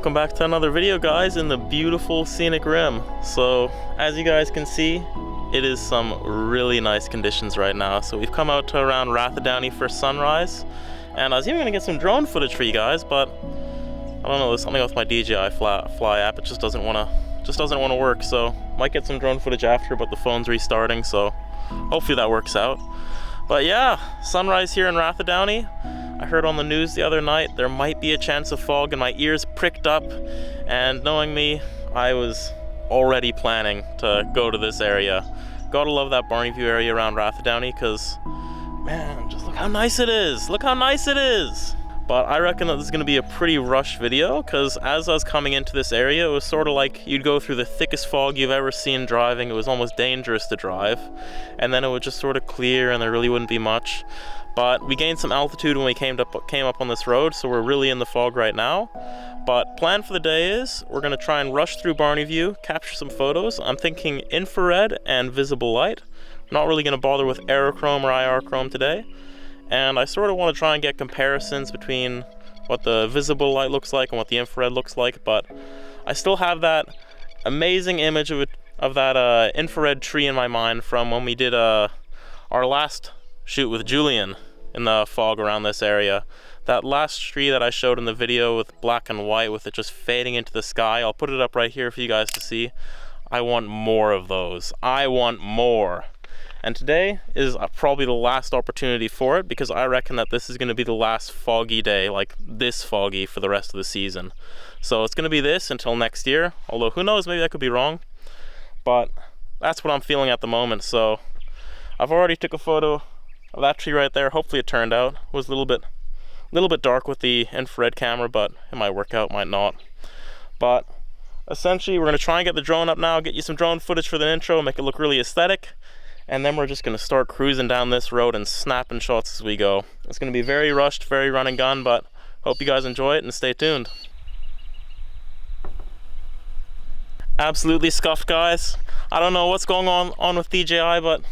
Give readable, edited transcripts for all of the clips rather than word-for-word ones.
welcome back to another video, guys, in the beautiful Scenic Rim. So as you guys can see, it is some really nice conditions right now. So we've come out to around Rathdowney for sunrise, and I was even gonna get some drone footage for you guys, but I don't know, there's something with my DJI Fly app. It just doesn't want to work. So might get some drone footage after, but the phone's restarting, so hopefully that works out. But yeah, sunrise here in Rathdowney. I heard on the news the other night there might be a chance of fog, and my ears pricked up, and knowing me, I was already planning to go to this area. Gotta love that Barney View area around Rathdowney, because man, just look how nice it is. Look how nice it is. But I reckon that this is going to be a pretty rushed video, because as I was coming into this area, it was sort of like you'd go through the thickest fog you've ever seen driving. It was almost dangerous to drive, and then it would just sort of clear and there really wouldn't be much. But we gained some altitude when we came up on this road, so we're really in the fog right now. But plan for the day is we're going to try and rush through Barney View, capture some photos. I'm thinking infrared and visible light. I'm not really going to bother with aerochrome or IR chrome today. And I sort of want to try and get comparisons between what the visible light looks like and what the infrared looks like, but I still have that amazing image of that infrared tree in my mind from when we did our last shoot with Julian in the fog around this area. That last tree that I showed in the video with black and white with it just fading into the sky. I'll put it up right here for you guys to see. I want more of those. I want more. And today is probably the last opportunity for it, because I reckon that this is going to be the last foggy day, like this foggy, for the rest of the season. So it's going to be this until next year, although who knows, maybe I could be wrong. But that's what I'm feeling at the moment. So I've already took a photo of that tree right there. Hopefully it turned out. It was a little bit dark with the infrared camera, but it might work out, might not. But essentially we're going to try and get the drone up now, get you some drone footage for the intro, make it look really aesthetic. And then we're just going to start cruising down this road and snapping shots as we go. It's going to be very rushed, very run and gun, but hope you guys enjoy it and stay tuned. Absolutely scuffed, guys. I don't know what's going on with DJI, but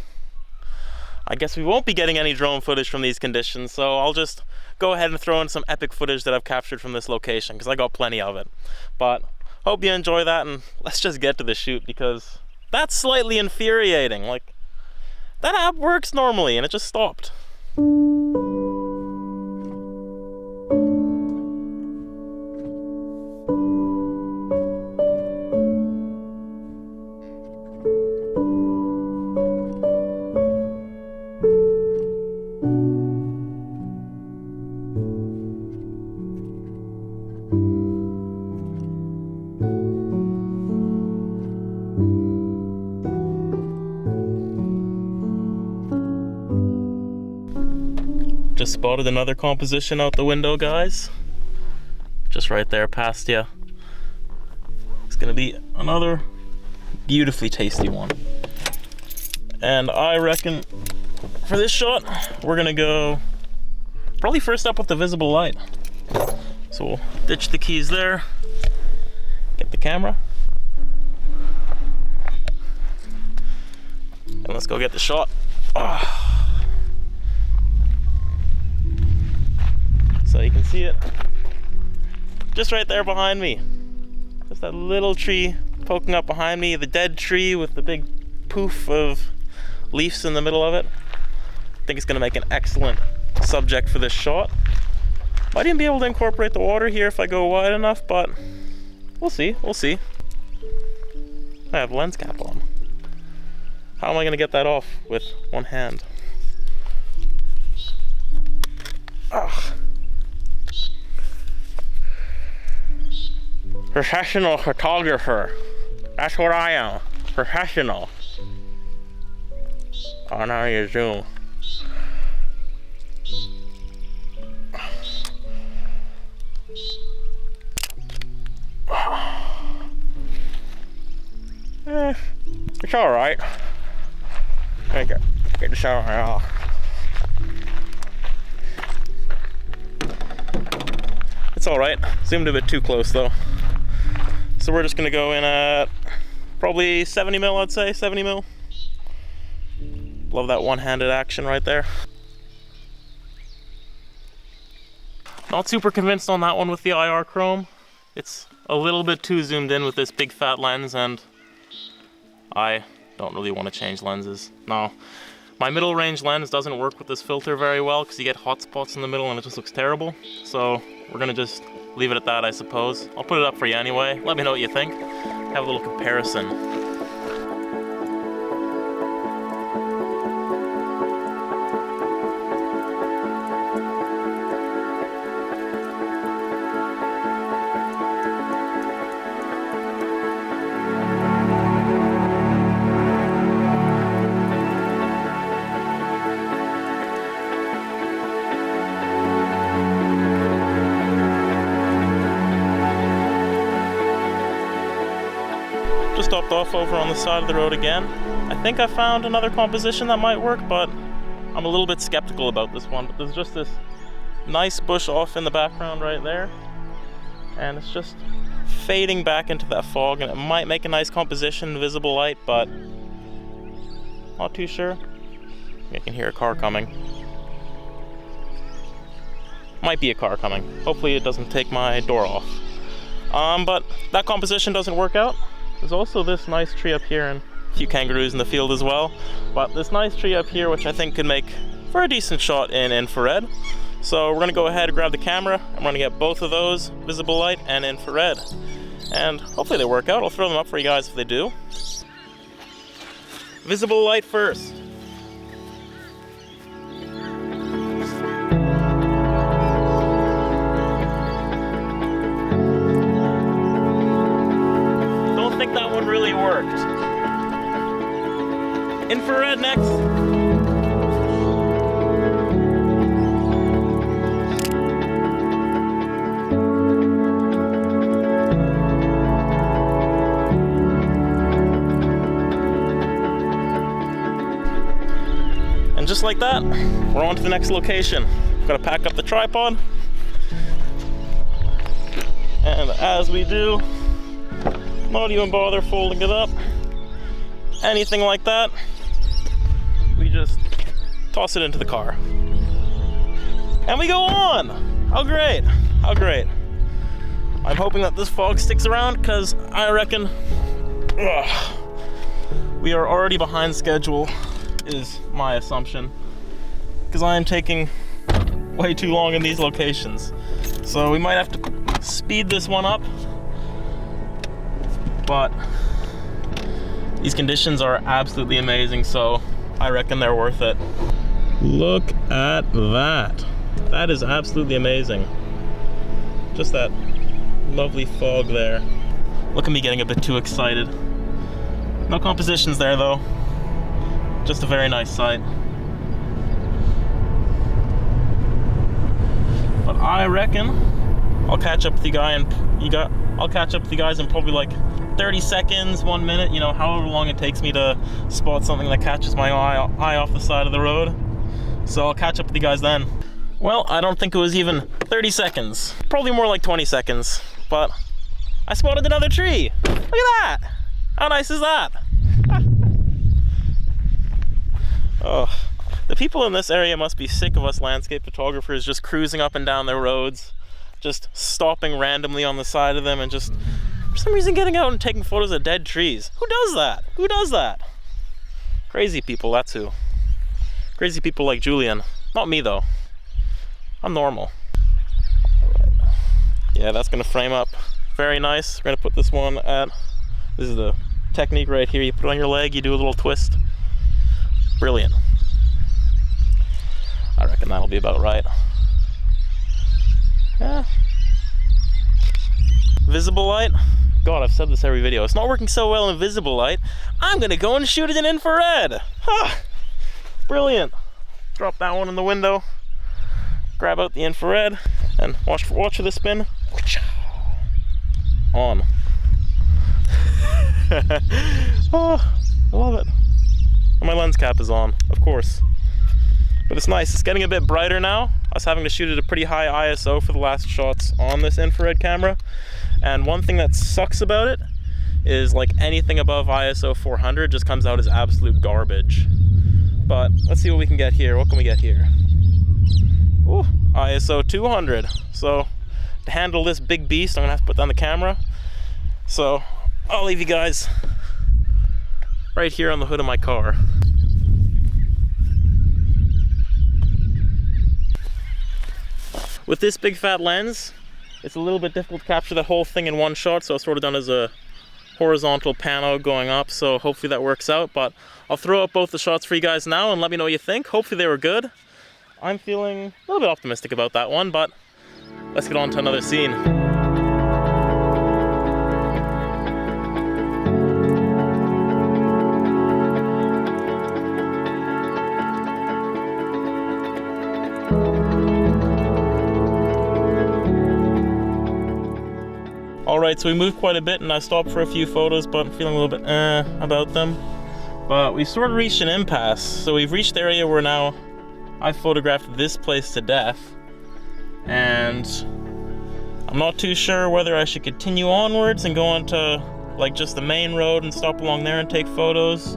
I guess we won't be getting any drone footage from these conditions, so I'll just go ahead and throw in some epic footage that I've captured from this location, because I got plenty of it. But hope you enjoy that, and let's just get to the shoot, because that's slightly infuriating. Like, that app works normally and it just stopped. Just spotted another composition out the window, guys. Just right there past you. It's gonna be another beautifully tasty one. And I reckon for this shot, we're gonna go probably first up with the visible light. So we'll ditch the keys there, get the camera, and let's go get the shot. So you can see it just right there behind me. Just that little tree poking up behind me, the dead tree with the big poof of leaves in the middle of it. I think it's gonna make an excellent subject for this shot. Might even be able to incorporate the water here if I go wide enough, but we'll see, we'll see. I have lens cap on. How am I gonna get that off with one hand? Ugh. Professional photographer. That's what I am. Professional. Oh, now you zoom. It's alright. Get the shot off. It's alright. Zoomed a bit too close though. So we're just gonna go in at probably 70 mil, I'd say, 70 mil. Love that one-handed action right there. Not super convinced on that one with the IR chrome. It's a little bit too zoomed in with this big fat lens, and I don't really want to change lenses. No. My middle range lens doesn't work with this filter very well because you get hot spots in the middle and it just looks terrible. So we're gonna just leave it at that, I suppose. I'll put it up for you anyway. Let me know what you think. Have a little comparison. Just stopped off over on the side of the road again. I think I found another composition that might work, but I'm a little bit skeptical about this one. But there's just this nice bush off in the background right there, and it's just fading back into that fog, and it might make a nice composition, visible light, but not too sure. I can hear a car coming. Might be a car coming. Hopefully it doesn't take my door off. But that composition doesn't work out. There's also this nice tree up here and a few kangaroos in the field as well. But this nice tree up here, which I think could make for a decent shot in infrared. So we're gonna go ahead and grab the camera. I'm gonna get both of those, visible light and infrared. And hopefully they work out. I'll throw them up for you guys if they do. Visible light first. I think that one really worked. Infrared next. And just like that, we're on to the next location. Gotta pack up the tripod. And as we do, not even bother folding it up, anything like that. We just toss it into the car. And we go on! How great, how great. I'm hoping that this fog sticks around because I reckon we are already behind schedule, is my assumption. Because I am taking way too long in these locations. So we might have to speed this one up. But these conditions are absolutely amazing, so I reckon they're worth it. Look at that. That is absolutely amazing. Just that lovely fog there. Look at me getting a bit too excited. No compositions there though. Just a very nice sight. But I reckon I'll catch up with you guys in probably like 30 seconds, 1 minute, you know, however long it takes me to spot something that catches my eye off the side of the road. So I'll catch up with you guys then. Well, I don't think it was even 30 seconds. Probably more like 20 seconds. But I spotted another tree. Look at that! How nice is that? Oh, the people in this area must be sick of us landscape photographers just cruising up and down their roads, just stopping randomly on the side of them and just for some reason getting out and taking photos of dead trees. Who does that? Who does that? Crazy people, that's who. Crazy people like Julian. Not me though. I'm normal. Alright. Yeah, that's gonna frame up very nice. We're gonna put this one at, this is the technique right here. You put it on your leg, you do a little twist. Brilliant. I reckon that'll be about right. Yeah. Visible light. God, I've said this every video. It's not working so well in visible light. I'm gonna go and shoot it in infrared. Huh. Brilliant. Drop that one in the window. Grab out the infrared and watch for the spin. On. Oh, I love it. And my lens cap is on, of course. But it's nice. It's getting a bit brighter now. I was having to shoot at a pretty high ISO for the last shots on this infrared camera. And one thing that sucks about it is like anything above ISO 400 just comes out as absolute garbage. But let's see what we can get here. What can we get here? Ooh, ISO 200. So to handle this big beast, I'm gonna have to put down the camera. So I'll leave you guys right here on the hood of my car. With this big fat lens, it's a little bit difficult to capture the whole thing in one shot, so I've sort of done as a horizontal pano going up, so hopefully that works out. But I'll throw up both the shots for you guys now and let me know what you think. Hopefully they were good. I'm feeling a little bit optimistic about that one, but let's get on to another scene. Alright, so we moved quite a bit and I stopped for a few photos, but I'm feeling a little bit about them. But we sort of reached an impasse. So we've reached the area where now I've photographed this place to death. And I'm not too sure whether I should continue onwards and go onto like just the main road and stop along there and take photos,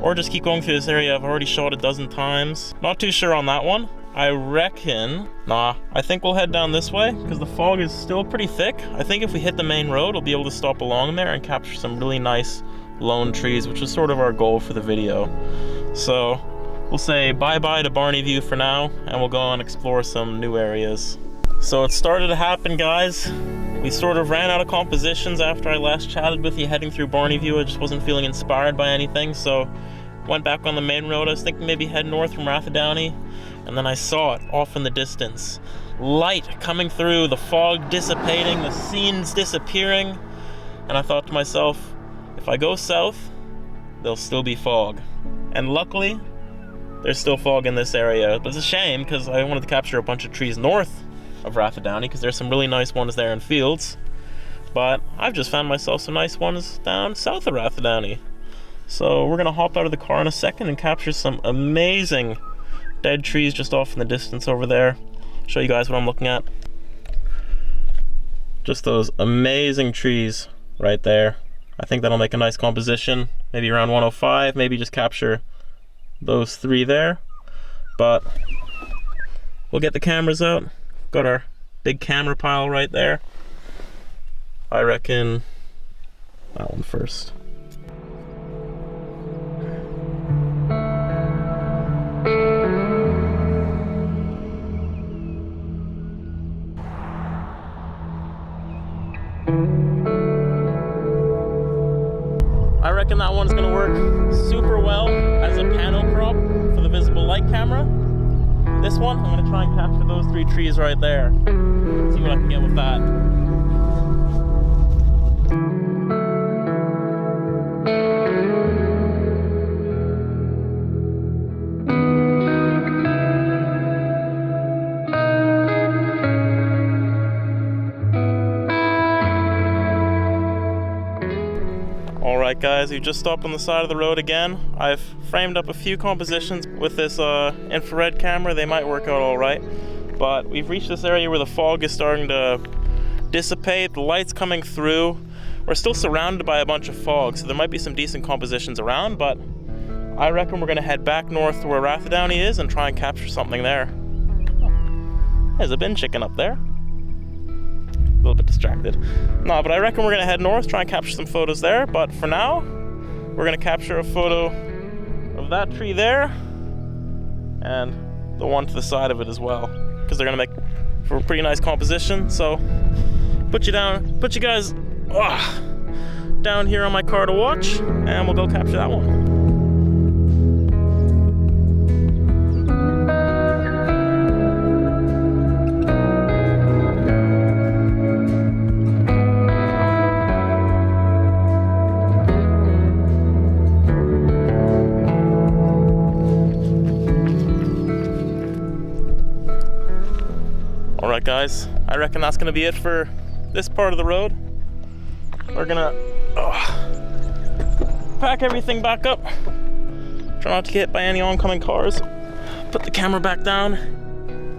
or just keep going through this area I've already shot a dozen times. Not too sure on that one. I reckon, I think we'll head down this way because the fog is still pretty thick. I think if we hit the main road, we'll be able to stop along there and capture some really nice lone trees, which is sort of our goal for the video. So we'll say bye-bye to Barney View for now, and we'll go and explore some new areas. So it started to happen, guys. We sort of ran out of compositions after I last chatted with you heading through Barney View. I just wasn't feeling inspired by anything, so went back on the main road. I was thinking maybe head north from Rathdowney. And then I saw it off in the distance. Light coming through, the fog dissipating, the scenes disappearing. And I thought to myself, if I go south, there'll still be fog. And luckily, there's still fog in this area. But it's a shame because I wanted to capture a bunch of trees north of Rathdowney because there's some really nice ones there in fields. But I've just found myself some nice ones down south of Rathdowney. So we're gonna hop out of the car in a second and capture some amazing dead trees just off in the distance over there. Show you guys what I'm looking at. Just those amazing trees right there. I think that'll make a nice composition. Maybe around 105, maybe just capture those three there. But we'll get the cameras out. Got our big camera pile right there. I reckon that one first. I reckon that one's gonna work super well as a pano crop for the visible light camera. This one, I'm gonna try and capture those three trees right there. See what I can get with that. Alright guys, we just stopped on the side of the road again. I've framed up a few compositions with this infrared camera. They might work out alright. But we've reached this area where the fog is starting to dissipate, the light's coming through. We're still surrounded by a bunch of fog, so there might be some decent compositions around, but I reckon we're gonna head back north to where Rathdowney is and try and capture something there. There's a bin chicken up there. A little bit distracted. No, but I reckon we're gonna head north, try and capture some photos there. But for now, we're gonna capture a photo of that tree there and the one to the side of it as well, because they're gonna make for a pretty nice composition. So put you guys down here on my car to watch, and we'll go capture that one. Alright guys, I reckon that's gonna be it for this part of the road. We're gonna pack everything back up, try not to get hit by any oncoming cars, put the camera back down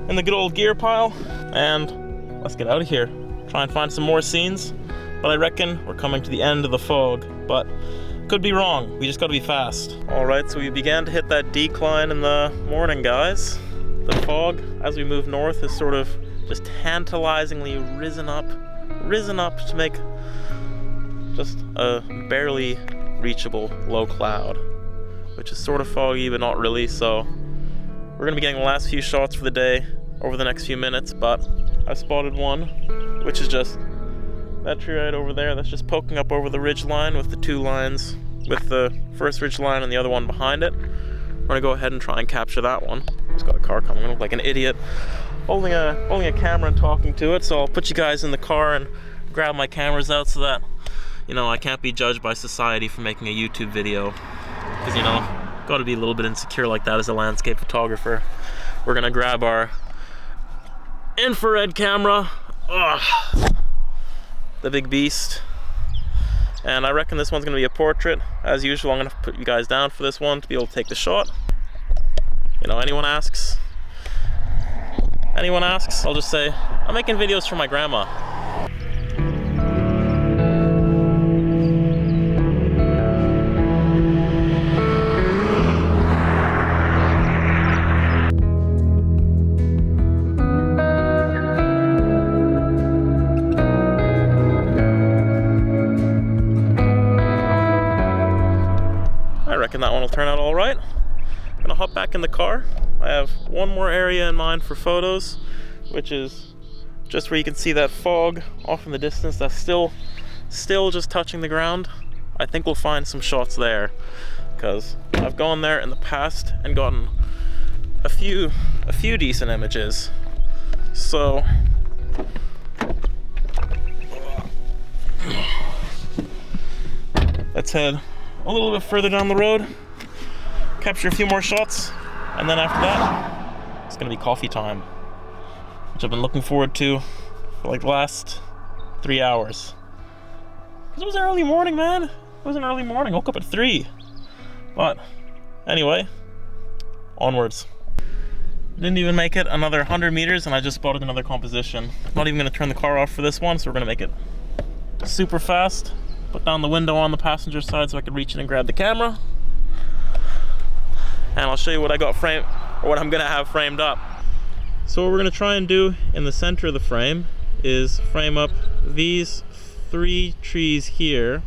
in the good old gear pile, and let's get out of here. Try and find some more scenes, but I reckon we're coming to the end of the fog, but could be wrong. We just gotta be fast. Alright, so we began to hit that decline in the morning, guys. The fog, as we move north, has sort of just tantalizingly risen up to make just a barely reachable low cloud, which is sort of foggy, but not really. So we're gonna be getting the last few shots for the day over the next few minutes, but I spotted one, which is just that tree right over there that's just poking up over the ridge line with the two lines, with the first ridge line and the other one behind it. We're gonna go ahead and try and capture that one. Just got a car coming. I look like an idiot holding a camera and talking to it, so I'll put you guys in the car and grab my cameras out so that, you know, I can't be judged by society for making a YouTube video, because, you know, gotta be a little bit insecure like that as a landscape photographer. We're gonna grab our infrared camera, the big beast, and I reckon this one's gonna be a portrait. As usual, I'm gonna put you guys down for this one to be able to take the shot. You know, anyone asks, I'll just say, I'm making videos for my grandma. I reckon that one will turn out all right. I'm gonna hop back in the car. I have one more area in mind for photos, which is just where you can see that fog off in the distance that's still just touching the ground. I think we'll find some shots there, because I've gone there in the past and gotten a few decent images. So let's head a little bit further down the road, capture a few more shots, and then after that, it's gonna be coffee time, which I've been looking forward to for like the last 3 hours. Because it was early morning, man. It was an early morning. I woke up at 3. But anyway, onwards. Didn't even make it another 100 meters, and I just spotted another composition. Not even gonna turn the car off for this one, so we're gonna make it super fast. Put down the window on the passenger side so I could reach in and grab the camera. And I'll show you what I got framed, or what I'm gonna have framed up. So what we're gonna try and do in the center of the frame is frame up these 3 trees here,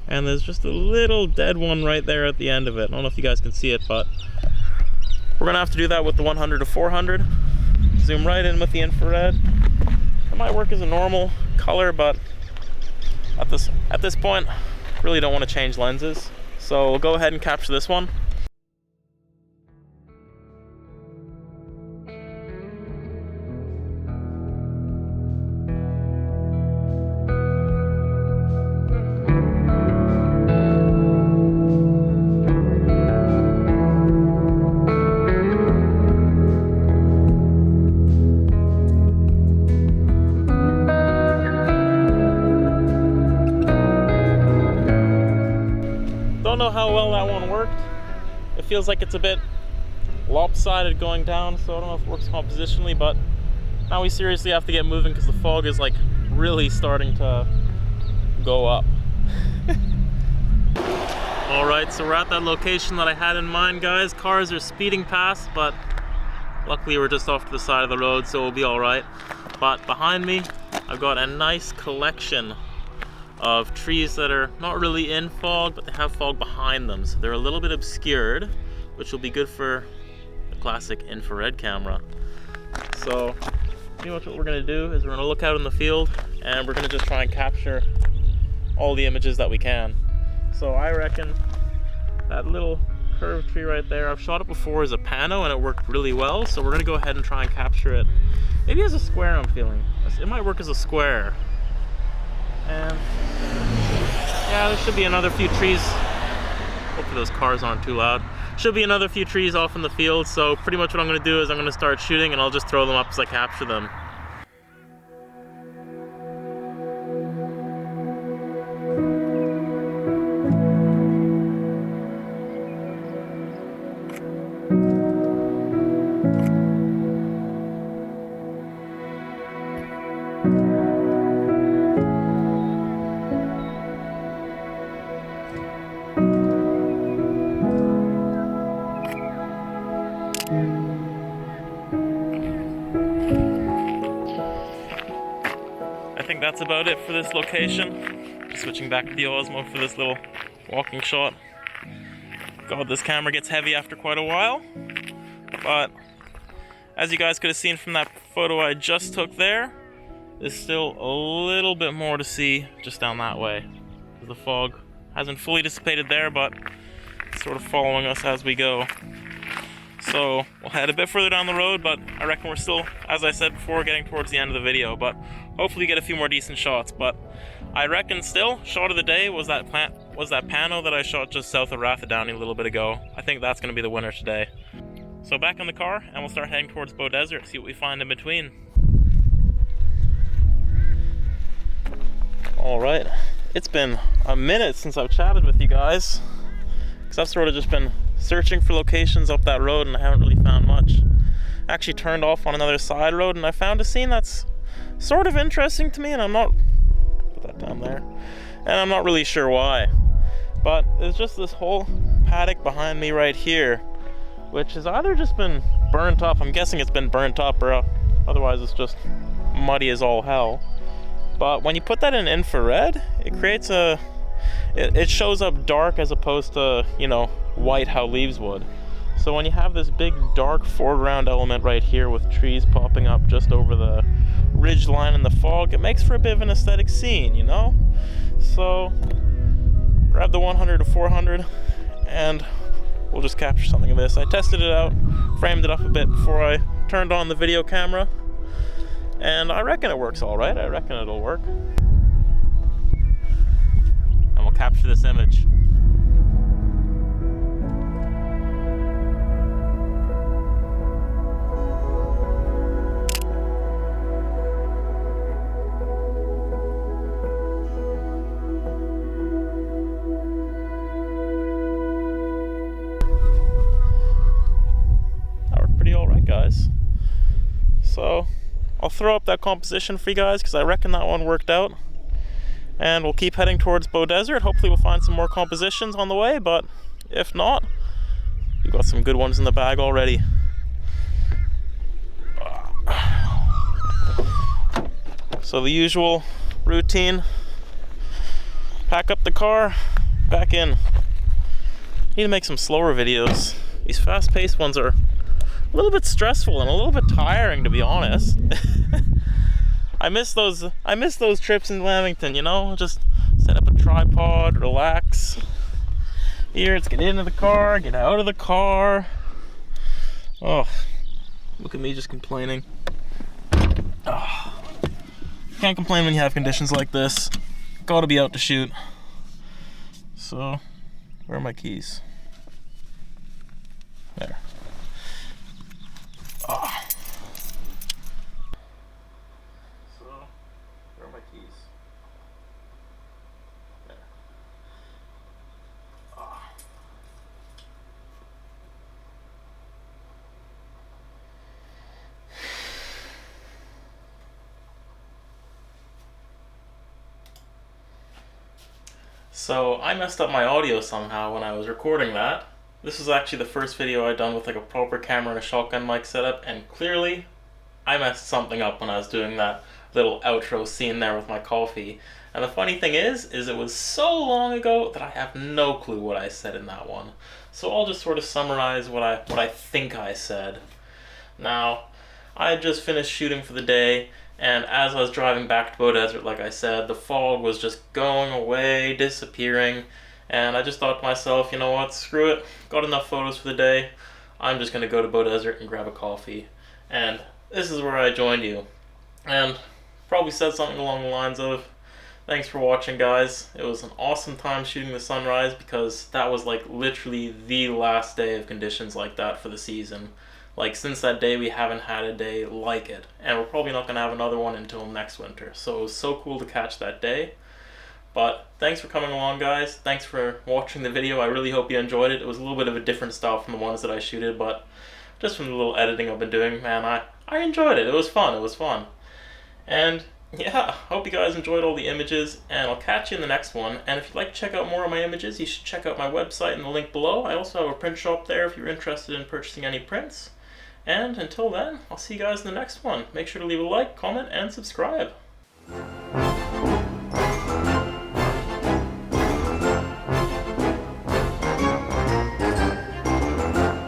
and there's just a little dead one right there at the end of it. I don't know if you guys can see it, but we're gonna have to do that with the 100 to 400. Zoom right in with the infrared. It might work as a normal color, but at this point, really don't want to change lenses. So we'll go ahead and capture this one. Don't know how well that one worked. It feels like it's a bit lopsided going down, so I don't know if it works compositionally, but now we seriously have to get moving because the fog is like really starting to go up. Alright, so we're at that location that I had in mind, guys. Cars are speeding past, but luckily we're just off to the side of the road, so we'll be alright. But behind me, I've got a nice collection of trees that are not really in fog, but they have fog behind them, so they're a little bit obscured, which will be good for the classic infrared camera. So pretty much what we're going to do is we're going to look out in the field and we're going to just try and capture all the images that we can. So I reckon that little curved tree right there, I've shot it before as a pano and it worked really well, so we're going to go ahead and try and capture it maybe as a square. I'm feeling it might work as a square. And yeah, there should be another few trees. Hopefully those cars aren't too loud. Should be another few trees off in the field, so pretty much what I'm going to do is I'm going to start shooting and I'll just throw them up as I capture them. I think that's about it for this location. Switching back to the Osmo for this little walking shot. God, this camera gets heavy after quite a while, but as you guys could have seen from that photo I just took there, there's still a little bit more to see just down that way. The fog hasn't fully dissipated there, but it's sort of following us as we go. So we'll head a bit further down the road, but I reckon we're still, as I said before, getting towards the end of the video, but hopefully get a few more decent shots. But I reckon still, shot of the day was that pano that I shot just south of Rathdowney a little bit ago. I think that's going to be the winner today. So back in the car, and we'll start heading towards Bow Desert, see what we find in between. Alright, it's been a minute since I've chatted with you guys, because I've sort of just been searching for locations up that road and I haven't really found much. I actually turned off on another side road and I found a scene that's sort of interesting to me, and I'm not, put that down there, and I'm not really sure why. But there's just this whole paddock behind me right here, which has either just been burnt up, I'm guessing it's been burnt up, or otherwise it's just muddy as all hell. But when you put that in infrared, it creates it shows up dark as opposed to, you know, white how leaves would. So when you have this big dark foreground element right here with trees popping up just over the ridge line in the fog, it makes for a bit of an aesthetic scene, you know? So grab the 100 to 400 and we'll just capture something of this. I tested it out, framed it up a bit before I turned on the video camera, and I reckon it works all right. I reckon it'll work. And we'll capture this image. That worked pretty all right, guys. So I'll throw up that composition for you guys because I reckon that one worked out. And we'll keep heading towards Bow Desert. Hopefully we'll find some more compositions on the way, but if not, we've got some good ones in the bag already. So the usual routine, pack up the car, back in. Need to make some slower videos. These fast-paced ones are a little bit stressful and a little bit tiring, to be honest. I miss those trips in Lamington, you know, just set up a tripod, relax. Here, it's get into the car, get out of the car. Oh, look at me just complaining. Oh, can't complain when you have conditions like this. Gotta be out to shoot. So, where are my keys? There. Oh. So, where are my keys? There. Oh. So, I messed up my audio somehow when I was recording that. This was actually the first video I'd done with like a proper camera and a shotgun mic setup, and clearly I messed something up when I was doing that little outro scene there with my coffee. And the funny thing is it was so long ago that I have no clue what I said in that one. So I'll just sort of summarize what I think I said. Now, I had just finished shooting for the day, and as I was driving back to Bow Desert, like I said, the fog was just going away, disappearing. And I just thought to myself, you know what, screw it, got enough photos for the day, I'm just going to go to Bow Desert and grab a coffee. And this is where I joined you. And probably said something along the lines of, thanks for watching, guys. It was an awesome time shooting the sunrise because that was like literally the last day of conditions like that for the season. Like since that day we haven't had a day like it. And we're probably not going to have another one until next winter. So it was so cool to catch that day. But thanks for coming along, guys. Thanks for watching the video. I really hope you enjoyed it. It was a little bit of a different style from the ones that I shooted, but just from the little editing I've been doing, man, I enjoyed it. It was fun. It was fun. And yeah, hope you guys enjoyed all the images, and I'll catch you in the next one. And if you'd like to check out more of my images, you should check out my website in the link below. I also have a print shop there if you're interested in purchasing any prints. And until then, I'll see you guys in the next one. Make sure to leave a like, comment, and subscribe.